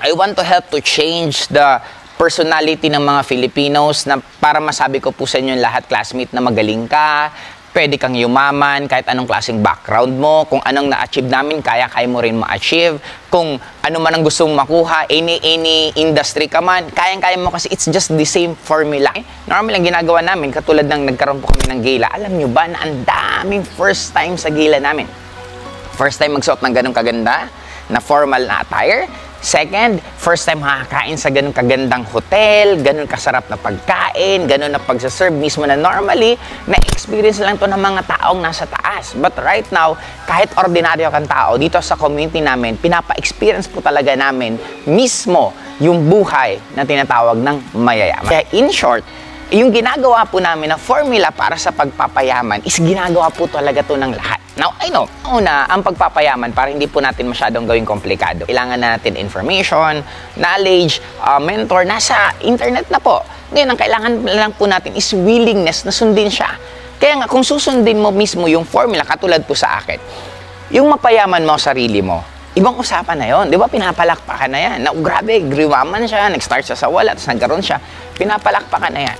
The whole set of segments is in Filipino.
I want to help to change the personality ng mga Filipinos na para masabi ko po sa inyo lahat, classmate, na magaling ka, pwede kang yumaman, kahit anong klaseng background mo, kung anong na-achieve namin, kaya mo rin ma-achieve, kung ano man ang gusto mong makuha, any industry ka man, kaya mo kasi it's just the same formula. Normal lang ginagawa namin, katulad ng nagkaroon po kami ng gala. Alam nyo ba na ang daming first time sa gala namin? First time magsuot ng ganun kaganda, na formal na attire. Second, first time makakain sa ganun kagandang hotel, ganun kasarap na pagkain, ganun na pagsaserve mismo na normally, na-experience lang to ng mga taong nasa taas. But right now, kahit ordinaryo kang tao, dito sa community namin, pinapa-experience po talaga namin mismo yung buhay na tinatawag ng mayayaman. Kaya in short, yung ginagawa po namin na formula para sa pagpapayaman is ginagawa po talaga to ng lahat. Now, I know, una, ang pagpapayaman, para hindi po natin masyadong gawing komplikado. Kailangan natin information, knowledge, mentor, nasa internet na po. Ngayon, ang kailangan lang po natin is willingness na sundin siya. Kaya nga, kung susundin mo mismo yung formula, katulad po sa akin, yung mapayaman mo sarili mo, ibang usapan na yon, di ba? Pinapalakpakan na yan. Na, grabe, griwaman siya, nag-start siya sa wala, tapos nagkaroon siya, pinapalakpakan na yan.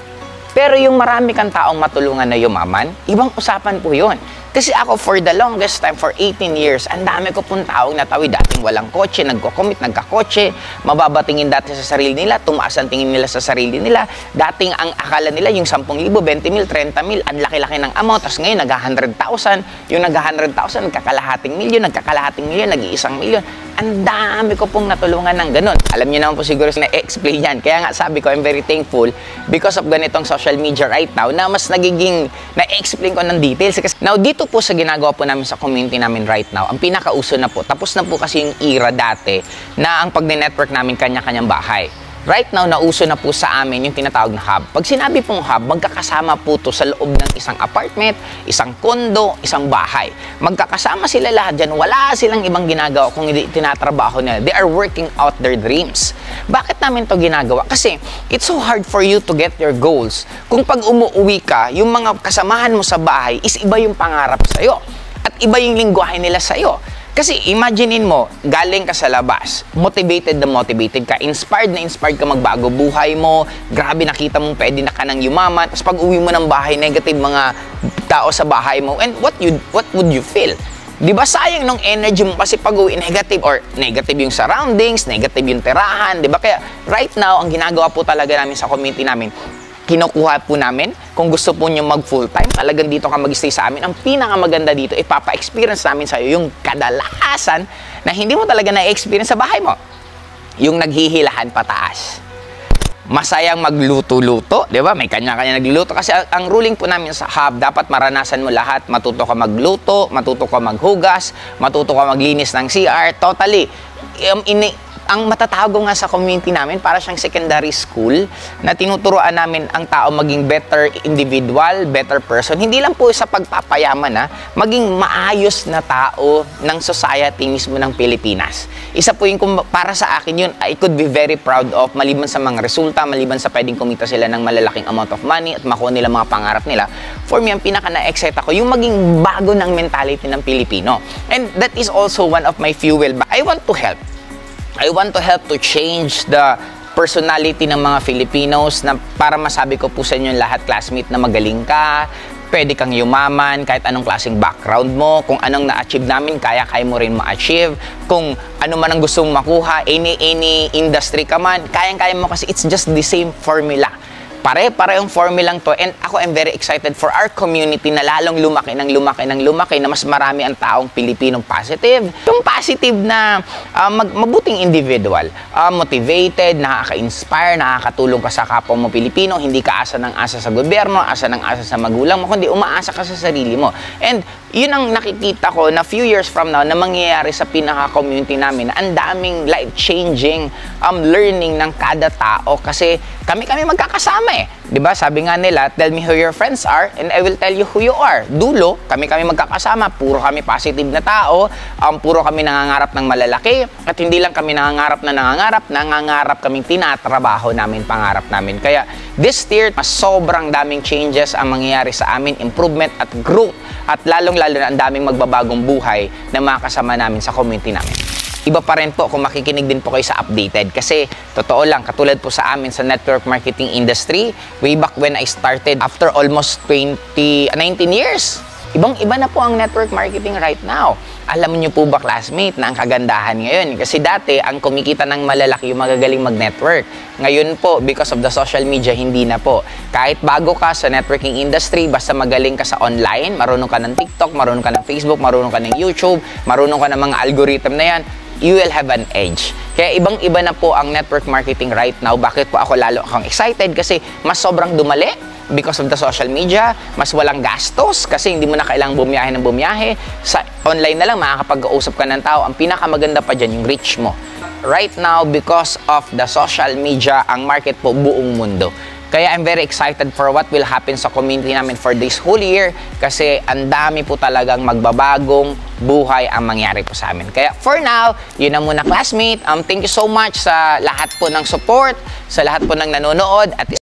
Pero yung marami kang taong matulungan na yumaman, ibang usapan po yun. Kasi ako, for the longest time, for 18 years, ang dami ko pong taong natawid. Dating walang kotse, nagko-commit, nagkakotse, mababatingin dati sa sarili nila, tumaas ang tingin nila sa sarili nila. Dating ang akala nila, yung 10,000, 20,000, 30,000, ang laki-laki ng amount. Tapos ngayon, nag-100,000. Yung nag-100,000, nagkakalahating milyon, nag-1 milyon. Ang dami ko pong natulungan ng ganun. Alam niyo naman po siguro na-explain yan. Kaya nga sabi ko, I'm very thankful because of ganitong social media right now na mas nagiging na-explain ko ng details. Now, dito po sa ginagawa po namin sa community namin right now, ang pinakauso na po, tapos na po kasi yung era dati na ang pag-network namin kanya-kanyang bahay. Right now, nauso na po sa amin yung tinatawag na hub. Pag sinabi pong hub, magkakasama po to sa loob ng isang apartment, isang kondo, isang bahay. Magkakasama sila lahat dyan. Wala silang ibang ginagawa kung hindi tinatrabaho nila. They are working out their dreams. Bakit namin to ginagawa? Kasi it's so hard for you to get your goals. Kung pag umuwi ka, yung mga kasamahan mo sa bahay is iba yung pangarap sa'yo. At iba yung lingwahe nila sa'yo. Kasi imaginein mo, galing ka sa labas, motivated ka, inspired ka magbago buhay mo, grabe nakita mong pwede na ka nang yumaman, tapos pag uwi mo ng bahay, negative mga tao sa bahay mo, and what would you feel? Di ba sayang nung energy mo kasi pag uwi negative yung surroundings, negative yung tirahan, di ba? Kaya right now, ang ginagawa po talaga namin sa community namin, kinukuha po namin, kung gusto po nyo mag full-time, talagang dito ka mag-stay sa amin. Ang pinakamaganda dito, ipapa-experience namin sa'yo yung kadalasan na hindi mo talaga na-experience sa bahay mo. Yung naghihilahan pataas. Masayang magluto-luto, di ba? May kanya-kanya nagluluto. Kasi ang ruling po namin sa hub, dapat maranasan mo lahat. Matuto ka magluto, matuto ka maghugas, matuto ka maglinis ng CR. Totally. Ang matatawag nga sa community namin, para siyang secondary school na tinuturuan namin ang tao maging better individual, better person. Hindi lang po sa pagpapayaman, maging maayos na tao ng society mismo ng Pilipinas. Isa po yung, para sa akin yun, I could be very proud of, maliban sa mga resulta, maliban sa pwedeng kumita sila ng malalaking amount of money at makuha nila mga pangarap nila. For me, ang pinaka na-excite ako, yung maging bago ng mentality ng Pilipino. And that is also one of my fuel. I want to help. I want to help to change the personality ng mga Filipinos na para masabi ko po sa inyo lahat, classmate, na magaling ka, pwede kang yumaman, kahit anong klaseng background mo, kung anong na-achieve namin, kaya mo rin ma-achieve, kung ano man ang gusto mong makuha, any industry ka man, kaya mo kasi it's just the same formula. Pare-parehong formulang to, and ako am very excited for our community na lalong lumaki na mas marami ang taong Pilipinong positive. Yung positive na mabuting individual, motivated, nakaka-inspire, nakakatulong ka sa kapwa mo Pilipino, hindi ka asa ng asa sa gobyerno, asa ng asa sa magulang mo, kundi umaasa ka sa sarili mo. And yun ang nakikita ko na few years from now na mangyayari sa pinaka-community namin na ang daming life-changing learning ng kada tao kasi kami magkakasama eh. 'Di ba? Sabi nga nila, tell me who your friends are and I will tell you who you are. Dulo, kami magkakasama, puro kami positive na tao, puro kami nangangarap ng malalaki at hindi lang kami nangangarap kaming tinatrabaho namin, pangarap namin. Kaya this year, sobrang daming changes ang mangyayari sa amin, improvement at growth at lalong-lalo na ang daming magbabagong buhay na makasama namin sa community namin. Iba pa rin po kung makikinig din po kayo sa updated. Kasi, totoo lang, katulad po sa amin sa network marketing industry, way back when I started, after almost 19 years, ibang-iba na po ang network marketing right now. Alam niyo po ba, classmate, na ang kagandahan ngayon? Kasi dati, ang kumikita ng malalaki yung magagaling mag-network. Ngayon po, because of the social media, hindi na po. Kahit bago ka sa networking industry, basta magaling ka sa online, marunong ka ng TikTok, marunong ka ng Facebook, marunong ka ng YouTube, marunong ka ng mga algorithm na yan, you will have an edge. Kaya ibang-iba na po ang network marketing right now. Bakit po ako lalo akong excited? Kasi mas sobrang dumali because of the social media, mas walang gastos kasi hindi mo na kailangang bumiyahe ng bumiyahe. Sa online na lang, makakapag-usap ka ng tao. Ang pinakamaganda pa dyan, yung reach mo. Right now, because of the social media, ang market po buong mundo. Kaya I'm very excited for what will happen sa community namin for this whole year kasi ang dami po talagang magbabagong buhay ang mangyari po sa amin. Kaya for now, yun na muna, classmate. Thank you so much sa lahat po ng support, sa lahat po ng nanonood at